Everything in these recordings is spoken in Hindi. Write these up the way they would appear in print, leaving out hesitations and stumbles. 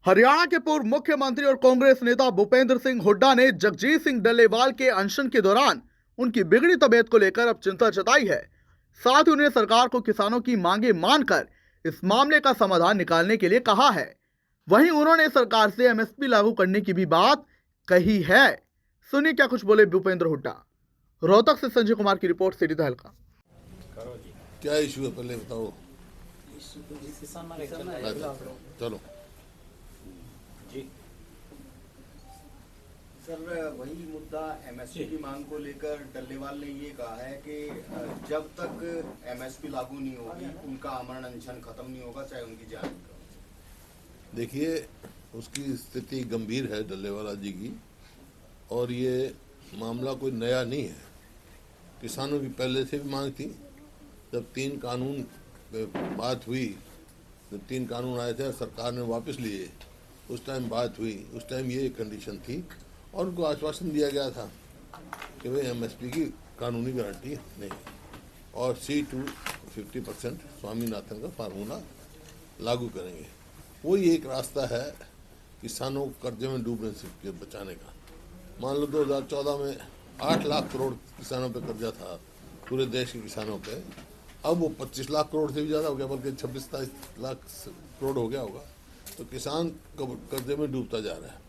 हरियाणा के पूर्व मुख्यमंत्री और कांग्रेस नेता भूपेंद्र सिंह हुड्डा ने जगजीत सिंह डल्लेवाल के अनशन के दौरान उनकी बिगड़ी तबीयत को लेकर अब चिंता जताई है। साथ ही उन्हें सरकार को किसानों की मांगे मानकर इस मामले का समाधान निकालने के लिए कहा है। वहीं उन्होंने सरकार से एमएसपी लागू करने की भी बात कही है। सुनिए क्या कुछ बोले भूपेंद्र हुड्डा। रोहतक से संजय कुमार की रिपोर्ट, सिटी तहलका। क्या इशू है पहले बताओ। चलो जी सर, वही मुद्दा एमएसपी की मांग को लेकर डल्लेवाल ने ये कहा है कि जब तक एमएसपी लागू नहीं होगी उनका आमरण अनशन खत्म नहीं होगा, चाहे उनकी जान। देखिए, उसकी स्थिति गंभीर है डल्लेवाला जी की, और ये मामला कोई नया नहीं है। किसानों की पहले से भी मांग थी। जब 3 कानून पे बात हुई, जब 3 कानून आए थे सरकार ने वापस लिए, उस टाइम बात हुई, उस टाइम ये कंडीशन थी और उनको आश्वासन दिया गया था कि भाई एमएसपी की कानूनी गारंटी नहीं, और C2 50% स्वामीनाथन का फार्मूला लागू करेंगे। वही एक रास्ता है किसानों को कर्जे में डूबने से बचाने का। मान लो 2014 में 8 लाख करोड़ किसानों पे कर्जा था, पूरे देश के किसानों पे। अब वो 25 लाख करोड़ से भी ज़्यादा हो गया, बल्कि 26-27 लाख करोड़ हो गया होगा। तो किसान कर्जे में डूबता जा रहा है।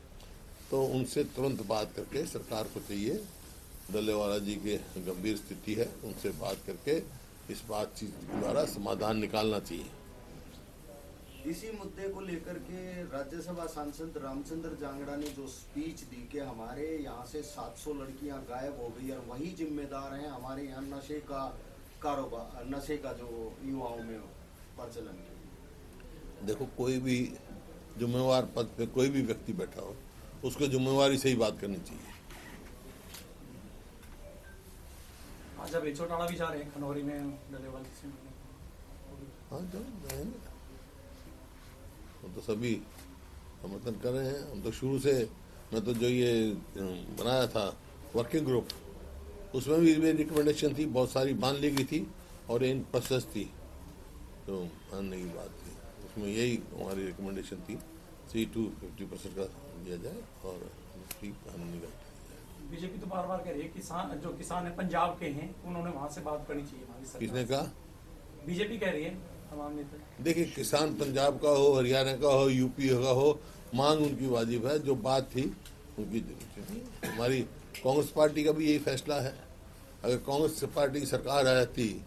तो उनसे तुरंत बात करके सरकार को चाहिए, डल्लेवाला जी के गंभीर स्थिति है, उनसे बात करके इस बातचीत के द्वारा समाधान निकालना चाहिए। इसी मुद्दे को लेकर के राज्यसभा सांसद रामचंद्र जांगड़ा ने जो स्पीच दी कि हमारे यहाँ से 700 लड़कियां गायब हो गई और वही जिम्मेदार हैं हमारे यहाँ नशे का कारोबार, नशे का जो युवाओं में प्रचलन है। देखो, कोई भी जिम्मेवार पद पे कोई भी व्यक्ति बैठा हो, उसको जिम्मेवारी से ही बात करनी चाहिए। आज अब चौटाला भी जा रहे हैं खनौरी में डल्लेवाल से। हाँ, चलो जाएंगे। हम तो सभी समर्थन कर रहे हैं। हम तो शुरू से, मैं तो जो ये बनाया था वर्किंग ग्रुप, उसमें भी मेरी रिकमेंडेशन थी, बहुत सारी मान ली गई थी और इन प्रोसेस थी, तो मानने की बात थी। उसमें यही हमारी रिकमेंडेशन थी, C2 50% का दिया जाए और कानूनी गारंटी। बीजेपी तो बार बार कह रही है किसान, जो किसान है पंजाब के हैं, उन्होंने वहां से बात करनी चाहिए। किसने कहा? बीजेपी कह रही है, तमाम नेता। देखिए, किसान पंजाब का हो, हरियाणा का हो, यूपी का हो, मांग उनकी वाजिब है। जो बात थी उनकी थी। हमारी कांग्रेस पार्टी का भी यही फैसला है। अगर कांग्रेस पार्टी की सरकार आती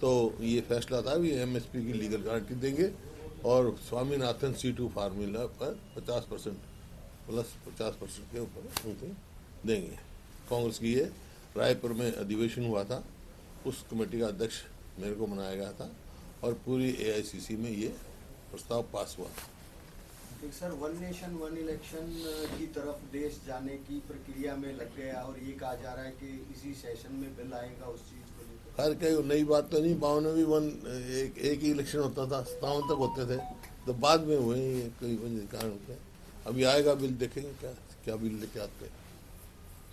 तो ये फैसला था भी एमएसपी की लीगल गारंटी देंगे और स्वामीनाथन C2 फार्मूला पर 50% प्लस 50% के ऊपर उनको देंगे। कांग्रेस की ये रायपुर में अधिवेशन हुआ था, उस कमेटी का अध्यक्ष मेरे को बनाया गया था और पूरी AICC में ये प्रस्ताव पास हुआ था। सर, 1 नेशन 1 इलेक्शन की तरफ देश जाने की प्रक्रिया में लग गया और ये कहा जा रहा है कि इसी सेशन में बिल आएगा उस चीज को लेकर। खैर, क्या नई बात तो नहीं। 52 में भी एक ही इलेक्शन होता था, 57 तक होते थे, तो बाद में हुए कोई कारण होते। अभी आएगा बिल, देखेंगे क्या बिल लेके आते हैं।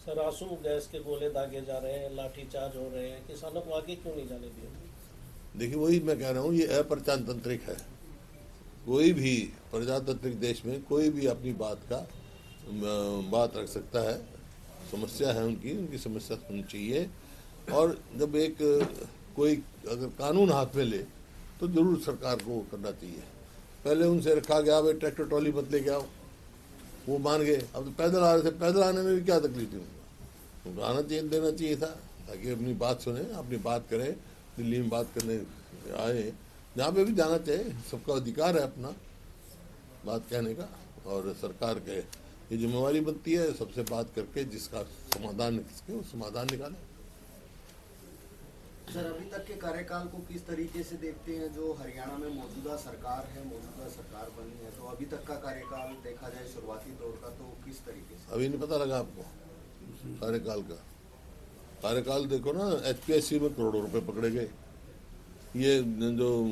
सर, आंसू गैस के गोले दागे जा रहे हैं, लाठीचार्ज हो रहे हैं, किसानों को आगे क्यों नहीं जाने दिया? देखिए, वही मैं कह रहा हूँ, ये अप्रजातांत्रिक है। कोई भी प्रजातांत्रिक देश में कोई भी अपनी बात रख सकता है। समस्या है उनकी समस्या सुननी चाहिए। और जब कोई अगर कानून हाथ में ले तो जरूर सरकार को करना चाहिए। पहले उनसे रखा गया, भाई ट्रैक्टर ट्रॉली मत लेके आओ, वो मान गए। अब तो पैदल आ रहे थे, पैदल आने में भी क्या तकलीफ थी उनको आना देना चाहिए था, ताकि अपनी बात सुने, अपनी बात करें। दिल्ली में बात करने आए, जहाँ पे भी जाना चाहिए, सबका अधिकार है अपना बात कहने का। और सरकार के ये जिम्मेवारी बनती है सबसे बात करके जिसका समाधान निकाले। सर, अभी तक के कार्यकाल को किस तरीके से देखते हैं? जो हरियाणा में मौजूदा सरकार बनी है, तो अभी तक का कार्यकाल देखा जाए शुरुआती दौर का, तो किस तरीके से? अभी नहीं पता लगा आपको कार्यकाल का? कार्यकाल देखो ना, HPSC में करोड़ों रुपए पकड़े गए। ये जो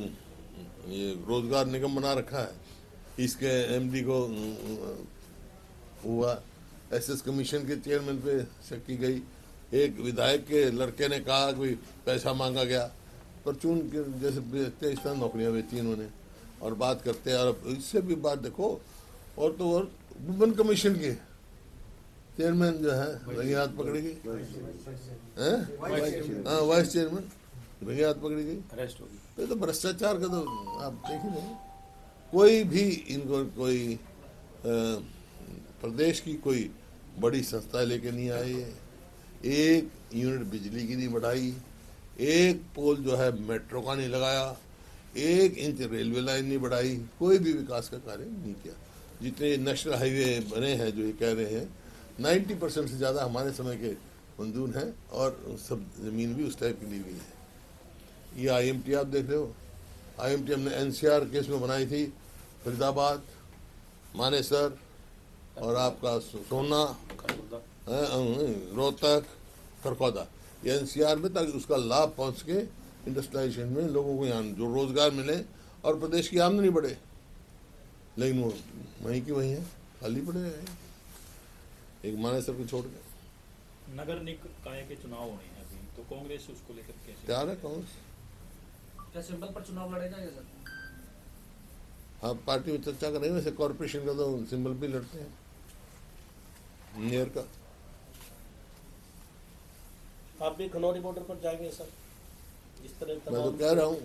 ये रोजगार निगम बना रखा है, इसके MD को हुआ, SS कमीशन के चेयरमैन पे शक की गई। एक विधायक के लड़के ने कहा कि पैसा मांगा गया, परचून के जैसे बेचते इस तरह नौकरियां बेची इन्होंने और बात करते हैं। और इससे भी बात देखो, और तो और वुमेन कमीशन के चेयरमैन जो है रंगे हाथ पकड़ी गई, हाँ वाइस चेयरमैन रंगे हाथ पकड़ी गई, अरेस्ट होगी। तो भ्रष्टाचार का तो आप देख ही नहीं। कोई भी इनको कोई प्रदेश की कोई बड़ी संस्था लेके नहीं आई है, एक यूनिट बिजली की नहीं बढ़ाई, एक पोल जो है मेट्रो का नहीं लगाया, 1 इंच रेलवे लाइन नहीं बढ़ाई, कोई भी विकास का कार्य नहीं किया। जितने नेशनल हाईवे बने हैं जो ये कह रहे हैं 90% से ज़्यादा हमारे समय के मंजूर हैं और सब ज़मीन भी उस टाइप की ली गई है। ये IMT आप देख रहे हो, IMT हमने NCR केस में बनाई थी, फरीदाबाद, मानेसर और आपका सोना, रोहतक, खरखौदा, ये NCR में, ताकि उसका लाभ पहुंच के इंडस्ट्रियलाइजेशन में लोगों को यहाँ जो रोजगार मिले और प्रदेश की आमदनी बढ़े। लेकिन वो वहीं की वहीं है, खाली पड़े हैं एक मानेसर को छोड़ के। नगर निकाय के चुनाव होने हैं अभी, तो कांग्रेस उसको लेकर कैसे तैयार है कांग्रेस? क्या सिंबल पर चुनाव लड़ेगा ये सर? हाँ, पार्टी में चर्चा करेंगे। वैसे कॉर्पोरेशन का तो सिंबल भी लड़ते हैं, मेयर का। आप भी खनौरी बॉर्डर पर जाएंगे सर? इस तरह मैं तो कह रहा हूँ,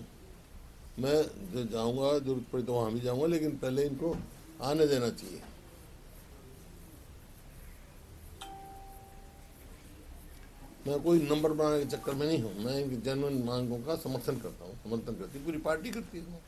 मैं जो जाऊँगा जरूरत पड़ी तो वहाँ भी जाऊँगा, लेकिन पहले इनको आने देना चाहिए। मैं कोई नंबर बनाने के चक्कर में नहीं हूँ, मैं इनकी जेन्युइन मांगों का समर्थन करता हूँ, पूरी पार्टी करती है।